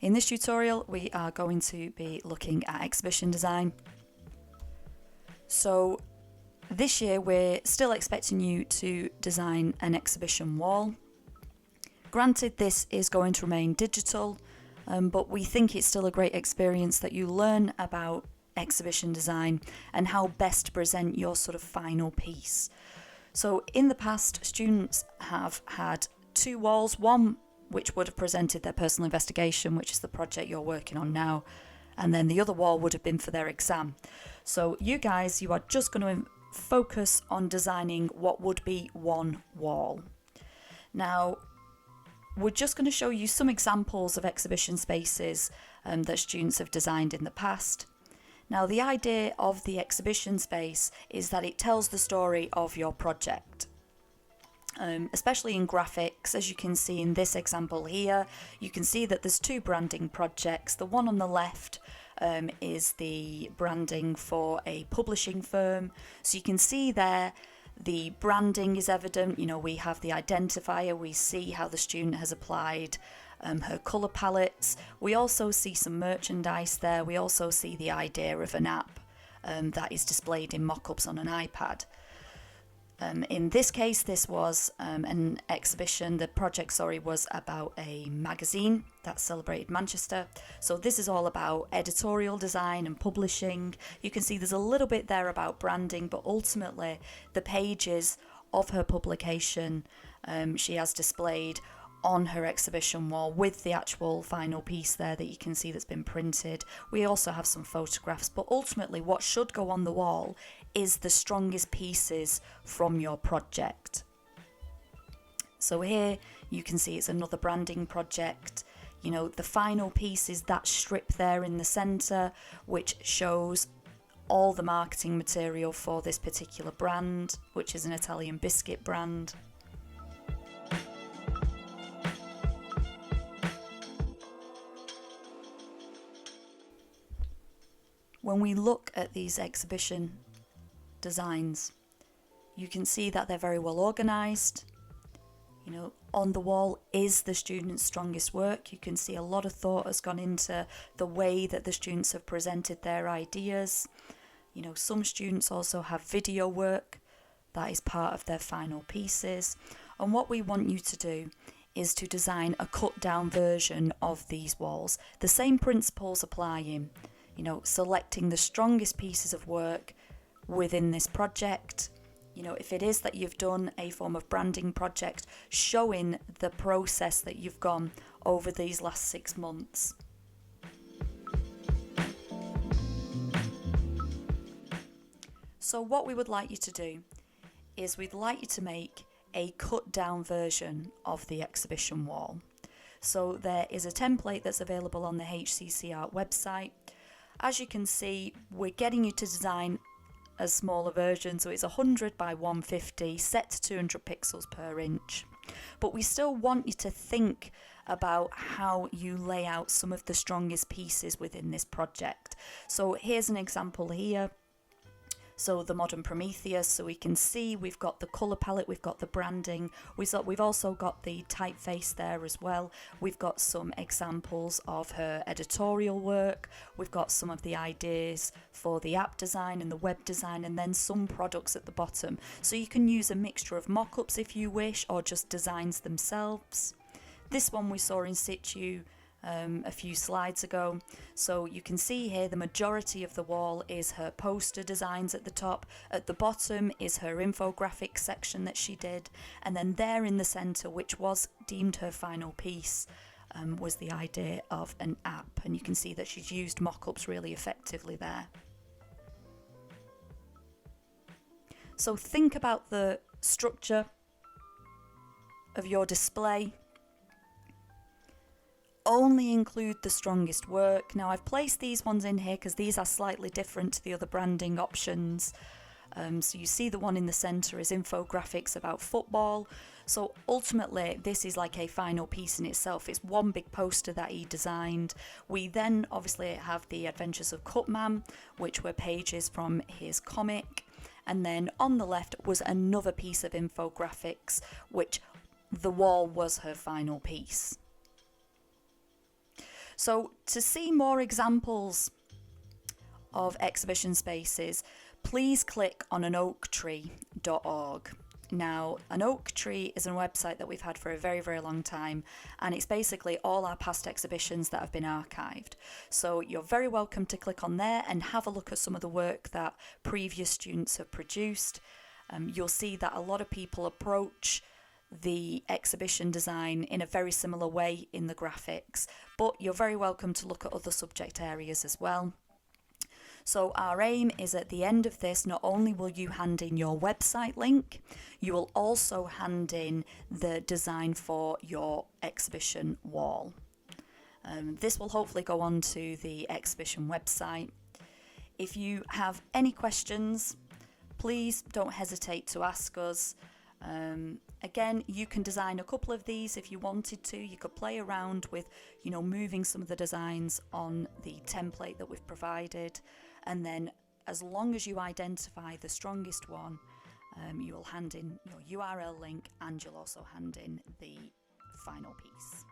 In this tutorial, we are going to be looking at exhibition design. So this year we're still expecting you to design an exhibition wall. Granted, this is going to remain digital, but we think it's still a great experience that you learn about exhibition design and how best to present your sort of final piece. So in the past, students have had two walls, one which would have presented their personal investigation, which is the project you're working on now, and then the other wall would have been for their exam. So you guys, you are just going to focus on designing what would be one wall. Now, we're just going to show you some examples of exhibition spaces that students have designed in the past. Now, the idea of the exhibition space is that it tells the story of your project. Especially in graphics, as you can see in this example here, you can see that there's two branding projects. The one on the left is the branding for a publishing firm. So you can see there the branding is evident. You know, we have the identifier, we see how the student has applied her colour palettes. We also see some merchandise there. We also see the idea of an app that is displayed in mock-ups on an iPad. In this case, this was an exhibition. The project, was about a magazine that celebrated Manchester. So this is all about editorial design and publishing. You can see there's a little bit there about branding, but ultimately the pages of her publication she has displayed on her exhibition wall with the actual final piece there that you can see that's been printed. We also have some photographs, but ultimately what should go on the wall is the strongest pieces from your project. So here you can see it's another branding project. You know, the final piece is that strip there in the centre, which shows all the marketing material for this particular brand, which is an Italian biscuit brand. When we look at these exhibition designs, you can see that they're very well organised. You know, on the wall is the student's strongest work. You can see a lot of thought has gone into the way that the students have presented their ideas. You know, some students also have video work that is part of their final pieces. And what we want you to do is to design a cut down version of these walls. The same principles applying. You know, selecting the strongest pieces of work within this project. You know, if it is that you've done a form of branding project, showing the process that you've gone over these last 6 months. So what we would like you to do is we'd like you to make a cut down version of the exhibition wall. So there is a template that's available on the HCC Art website. As you can see, we're getting you to design a smaller version, so it's 100 by 150, set to 200 pixels per inch. But we still want you to think about how you lay out some of the strongest pieces within this project. So here's an example here. So the modern Prometheus, so we can see we've got the colour palette, we've got the branding, we've also got the typeface there as well. We've got some examples of her editorial work, we've got some of the ideas for the app design and the web design, and then some products at the bottom. So you can use a mixture of mock-ups if you wish, or just designs themselves. This one we saw in situ a few slides ago. So you can see here the majority of the wall is her poster designs at the top. At the bottom is her infographic section that she did, and then there in the centre, which was deemed her final piece, was the idea of an app, and you can see that she's used mock-ups really effectively there. So think about the structure of your display. Only include the strongest work. Now I've placed these ones in here because these are slightly different to the other branding options. So you see the one in the centre is infographics about football. So ultimately this is like a final piece in itself. It's one big poster that he designed. We then obviously have the Adventures of Cutman, which were pages from his comic. And then on the left was another piece of infographics, which the wall was her final piece. So to see more examples of exhibition spaces, please click on anoaktree.org. Now, An Oak Tree is a website that we've had for a very, very long time, and it's basically all our past exhibitions that have been archived. So you're very welcome to click on there and have a look at some of the work that previous students have produced. You'll see that a lot of people approach the exhibition design in a very similar way in the graphics, but you're very welcome to look at other subject areas as well. So our aim is at the end of this, not only will you hand in your website link, you will also hand in the design for your exhibition wall. This will hopefully go on to the exhibition website. If you have any questions, please don't hesitate to ask us. Again, you can design a couple of these if you wanted to. You could play around with, moving some of the designs on the template that we've provided. And then as long as you identify the strongest one, you will hand in your URL link and you'll also hand in the final piece.